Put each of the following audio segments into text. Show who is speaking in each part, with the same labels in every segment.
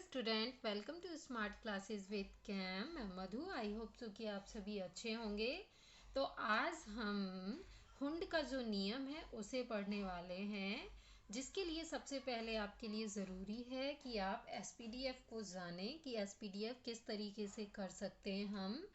Speaker 1: Student, welcome to smart classes with Cam. मैं Madhu. I hope so कि आप सभी अच्छे होंगे। तो आज हम हुंड का जो नियम है उसे पढ़ने वाले हैं, जिसके लिए सबसे पहले आपके लिए ज़रूरी है कि आप एसपीडीएफ को जानें कि एसपीडीएफ किस तरीके से कर सकते हैं हम।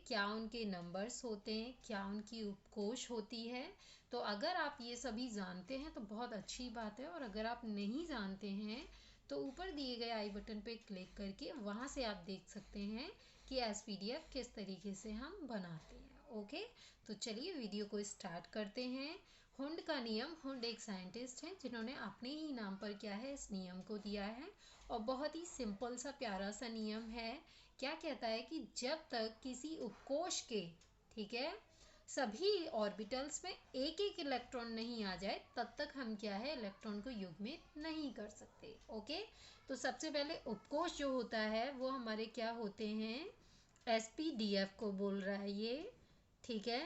Speaker 1: क्या उनके नंबर्स होते हैं, क्या उनकी उपकोष होती है। तो अगर आप ये सभी जानते हैं तो बहुत अच्छी बात है, और अगर आप नहीं जानते हैं तो ऊपर दिए गए आई बटन पे क्लिक करके वहाँ से आप देख सकते हैं कि एसपीडीएफ किस तरीके से हम बनाते हैं। तो चलिए वीडियो को स्टार्ट करते हैं। हुंड का नियम। हुंड एक साइंटिस्ट हैं जिन्होंने अपने ही नाम पर क्या है इस नियम को दिया है, और बहुत ही सिंपल सा प्यारा सा नियम है। क्या कहता है कि जब तक किसी उपकोष के, ठीक है, सभी ऑर्बिटल्स में एक एक इलेक्ट्रॉन नहीं आ जाए तब तक हम क्या है इलेक्ट्रॉन को युग्मित नहीं कर सकते। तो सबसे पहले उपकोष जो होता है वो हमारे क्या होते हैं, एसपीडीएफ को बोल रहा है ये, ठीक है।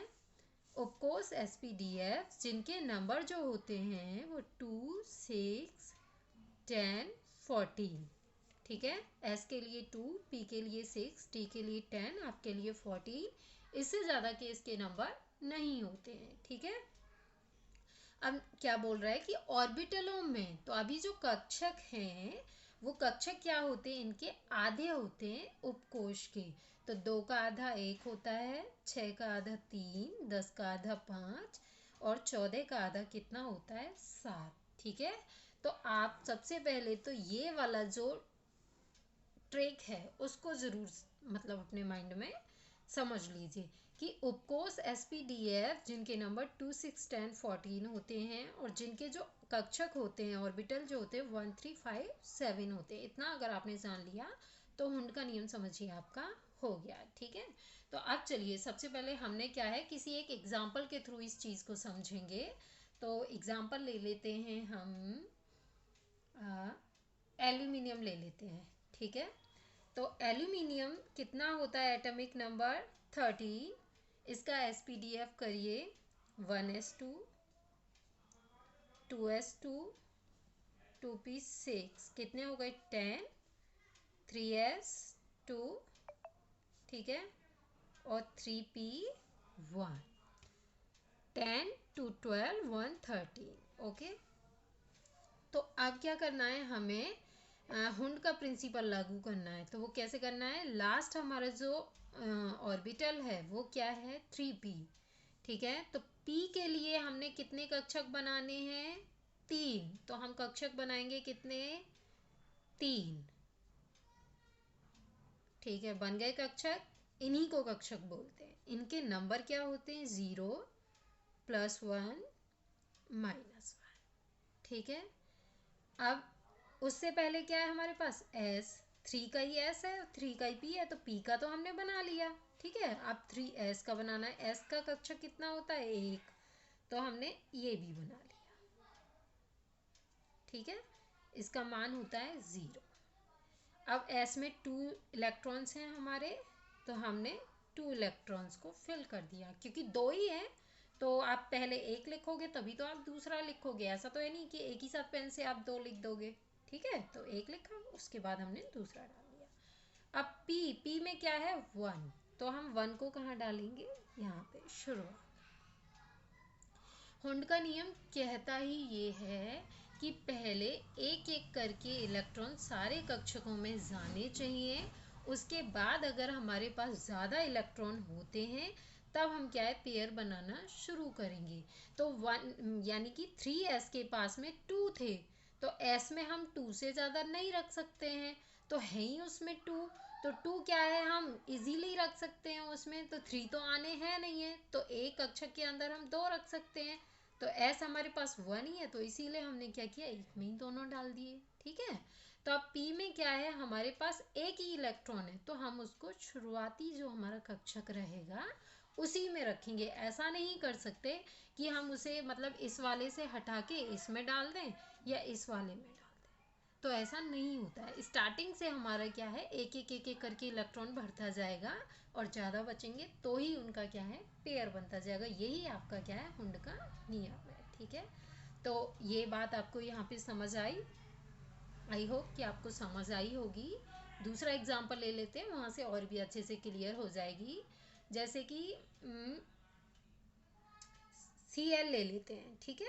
Speaker 1: उपकोष एसपीडीएफ जिनके नंबर जो होते हैं वो 2, 6, 10, 14, ठीक है। एस के लिए 2, पी के लिए 6, टी के लिए 10, आपके लिए 14। इससे ज़्यादा के इसके नंबर नहीं होते हैं, ठीक है। अब क्या बोल रहा है कि ऑर्बिटलों में, तो अभी जो कक्षक हैं वो कक्षक क्या होते हैं, इनके आधे होते हैं उपकोष के। तो 2 का आधा 1 होता है, 6 का आधा 3, 10 का आधा 5 और 14 का आधा कितना होता है 7, ठीक है। तो आप सबसे पहले तो ये वाला जो ट्रिक है उसको ज़रूर मतलब अपने माइंड में समझ लीजिए कि उपकोष एसपीडीएफ जिनके नंबर 2, 6, 10, 14 होते हैं और जिनके जो कक्षक होते हैं ऑर्बिटल जो होते हैं 1, 3, 5, 7 होते हैं। इतना अगर आपने जान लिया तो हुंड का नियम समझिए आपका हो गया, ठीक है। तो अब चलिए सबसे पहले हमने क्या है किसी एक एग्जाम्पल के थ्रू इस चीज़ को समझेंगे। तो एग्जाम्पल ले लेते हैं हम, एल्यूमिनियम ले लेते हैं, ठीक है। तो एल्यूमिनियम कितना होता है एटॉमिक नंबर 13। इसका एसपीडीएफ करिए 1s2, 2s2, 2p6, कितने हो गए 10, 3s2, ठीक है, और 3p1, 10, 2, 12, 1, 13। तो अब क्या करना है हमें, हुंड का प्रिंसिपल लागू करना है। तो वो कैसे करना है, लास्ट हमारा जो ऑर्बिटल है वो क्या है 3p, ठीक है। तो p के लिए हमने कितने कक्षक बनाने हैं 3, तो हम कक्षक बनाएंगे कितने 3, ठीक है। बन गए कक्षक, इन्हीं को कक्षक बोलते हैं। इनके नंबर क्या होते हैं 0, +1, -1, ठीक है। अब उससे पहले क्या है हमारे पास s, 3 का ही s है, 3 का ही p है, तो p का तो हमने बना लिया, ठीक है। अब 3s का बनाना है। s का कक्षक कितना होता है 1, तो हमने ये भी बना लिया, ठीक है। इसका मान होता है 0। अब s में 2 इलेक्ट्रॉन्स हैं हमारे, तो हमने 2 इलेक्ट्रॉन्स को फिल कर दिया। क्योंकि 2 ही है तो आप पहले 1 लिखोगे तभी तो आप दूसरा लिखोगे। ऐसा तो है नहीं कि एक ही साथ पेन से आप 2 लिख दोगे, ठीक है। तो 1 लिखा, उसके बाद हमने दूसरा डाल दिया। अब p में क्या है 1, तो हम 1 को कहाँ डालेंगे, यहाँ पे शुरुआत। हुंड का नियम कहता ही ये है कि पहले एक एक करके इलेक्ट्रॉन सारे कक्षकों में जाने चाहिए। उसके बाद अगर हमारे पास ज़्यादा इलेक्ट्रॉन होते हैं तब हम क्या है पेयर बनाना शुरू करेंगे। तो 1 यानी कि 3s के पास में 2 थे, तो s में हम 2 से ज़्यादा नहीं रख सकते हैं, तो है ही उसमें 2, तो 2 क्या है हम इजीली रख सकते हैं उसमें। तो 3 तो आने हैं नहीं है, तो एक कक्षक के अंदर हम 2 रख सकते हैं। तो s हमारे पास 1 ही है, तो इसीलिए हमने क्या किया एक में ही दोनों डाल दिए, ठीक है। तो अब p में क्या है हमारे पास एक ही इलेक्ट्रॉन है, तो हम उसको शुरुआती जो हमारा कक्षक रहेगा उसी में रखेंगे। ऐसा नहीं कर सकते कि हम उसे मतलब इस वाले से हटा के इसमें डाल दें या इस वाले में डाल दें, तो ऐसा नहीं होता है। स्टार्टिंग से हमारा क्या है एक एक एक एक करके इलेक्ट्रॉन बढ़ता जाएगा, और ज़्यादा बचेंगे तो ही उनका क्या है पेयर बनता जाएगा। यही आपका क्या है हुंड का नियम है, ठीक है। तो ये बात आपको यहाँ पे समझ आई। आई होप कि आपको समझ आई होगी। दूसरा एग्जाम्पल ले लेते हैं, वहाँ से और भी अच्छे से क्लियर हो जाएगी। जैसे कि Cl ले लेते हैं, ठीक है,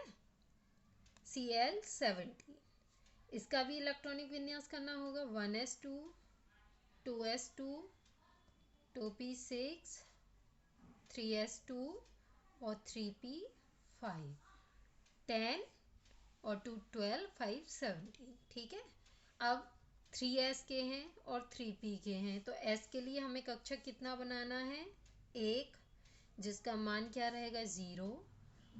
Speaker 1: Cl17, इसका भी इलेक्ट्रॉनिक विन्यास करना होगा 1s2 2s2 2p6 3s2 और 3p5 10 और 2 12 5 17, ठीक है। अब 3s के हैं और 3p के हैं, तो s के लिए हमें कक्षक कितना बनाना है, 1, जिसका मान क्या रहेगा 0,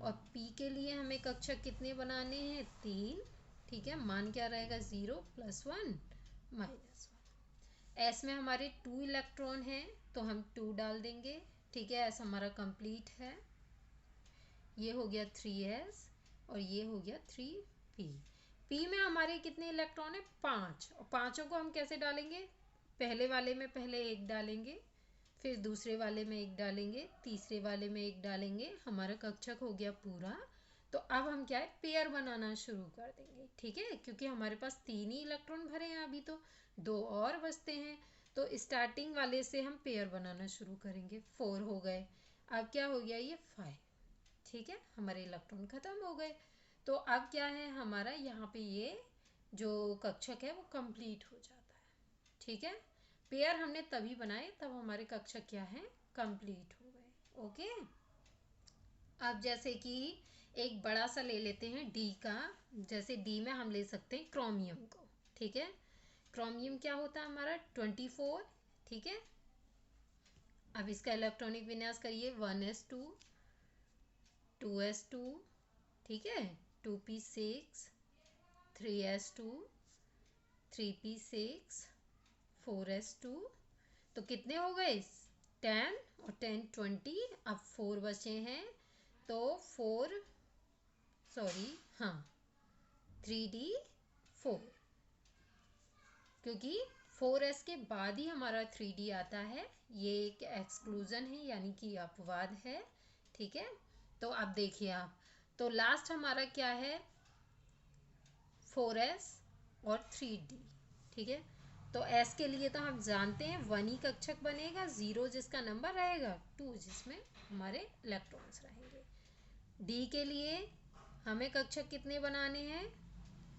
Speaker 1: और p के लिए हमें कक्षक कितने बनाने हैं, 3, ठीक है, मान क्या रहेगा 0 + 1 - 1। s में हमारे 2 इलेक्ट्रॉन हैं तो हम 2 डाल देंगे, ठीक है, s हमारा कंप्लीट है। ये हो गया 3s और ये हो गया 3p। p में हमारे कितने इलेक्ट्रॉन है, 5, और पांचों को हम कैसे डालेंगे, पहले वाले में पहले 1 डालेंगे, फिर दूसरे वाले में 1 डालेंगे, तीसरे वाले में 1 डालेंगे, हमारा कक्षक हो गया पूरा। तो अब हम क्या है, पेयर बनाना शुरू कर देंगे, ठीक है, क्योंकि हमारे पास 3 ही इलेक्ट्रॉन भरे हैं, अभी तो 2 और बचते हैं। तो स्टार्टिंग वाले से हम पेयर बनाना शुरू करेंगे, 4 हो गए, अब क्या हो गया, ये 5, ठीक है, हमारे इलेक्ट्रॉन खत्म हो गए। तो अब क्या है हमारा, यहाँ पे ये जो कक्षक है वो कंप्लीट हो जाता है, ठीक है। पेयर हमने तभी बनाए तब हमारे कक्षक क्या है, कंप्लीट हो गए। ओके, अब जैसे कि एक बड़ा सा ले लेते हैं डी का, जैसे डी में हम ले सकते हैं क्रोमियम को, ठीक है। क्रोमियम क्या होता है हमारा, 24, ठीक है। अब इसका इलेक्ट्रॉनिक विन्यास करिए, 1s2 2s2, ठीक है, 2p6 3s2 3p6 4s2, तो कितने हो गए, 10 और 10 20, अब 4 बचे हैं, तो 3d4, क्योंकि 4s के बाद ही हमारा 3d आता है, ये एक एक्सक्लूजन है यानी कि अपवाद है, ठीक है। तो अब देखिए आप, तो लास्ट हमारा क्या है, 4s और 3d, ठीक है। तो s के लिए तो हम जानते हैं 1 ही कक्षक बनेगा, 0 जिसका नंबर रहेगा, 2 जिसमें हमारे इलेक्ट्रॉन्स रहेंगे। d के लिए हमें कक्षक कितने बनाने हैं,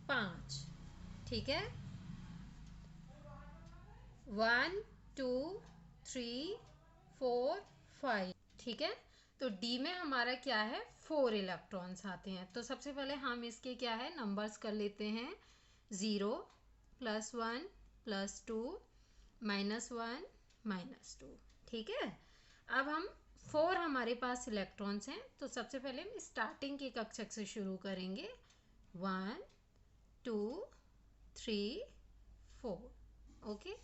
Speaker 1: 5, ठीक है, 1 2 3 4 5, ठीक है। तो d में हमारा क्या है, 4 इलेक्ट्रॉन्स आते हैं। तो सबसे पहले हम इसके क्या है नंबर्स कर लेते हैं, 0 +1 +2 -1 -2, ठीक है। अब हम 4 हमारे पास इलेक्ट्रॉन्स हैं, तो सबसे पहले हम स्टार्टिंग के कक्षक से शुरू करेंगे, 1 2 3 4, ओके।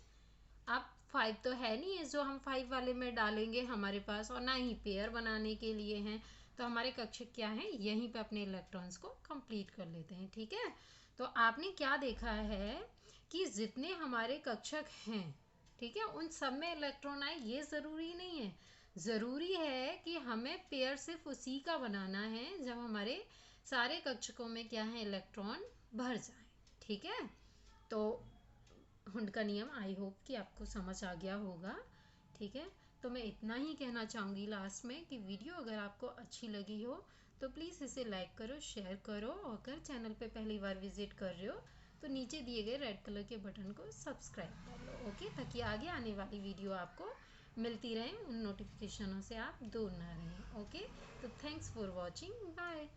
Speaker 1: अब 5 तो है नहीं है जो हम 5 वाले में डालेंगे हमारे पास, और ना ही पेयर बनाने के लिए हैं, तो हमारे कक्षक क्या हैं, यहीं पे अपने इलेक्ट्रॉन्स को कंप्लीट कर लेते हैं, ठीक है। तो आपने क्या देखा है कि जितने हमारे कक्षक हैं, ठीक है, उन सब में इलेक्ट्रॉन आए ये ज़रूरी नहीं है, ज़रूरी है कि हमें पेयर सिर्फ उसी का बनाना है जब हमारे सारे कक्षकों में क्या है, इलेक्ट्रॉन भर जाए, ठीक है। तो हुंड का नियम आई होप कि आपको समझ आ गया होगा, ठीक है। तो मैं इतना ही कहना चाहूँगी लास्ट में कि वीडियो अगर आपको अच्छी लगी हो तो प्लीज़ इसे लाइक करो, शेयर करो, और अगर चैनल पे पहली बार विजिट कर रहे हो तो नीचे दिए गए रेड कलर के बटन को सब्सक्राइब कर लो, ओके, ताकि आगे आने वाली वीडियो आपको मिलती रहे, उन नोटिफिकेशनों से आप दूर ना रहें, ओके। तो थैंक्स फॉर वॉचिंग, बाय।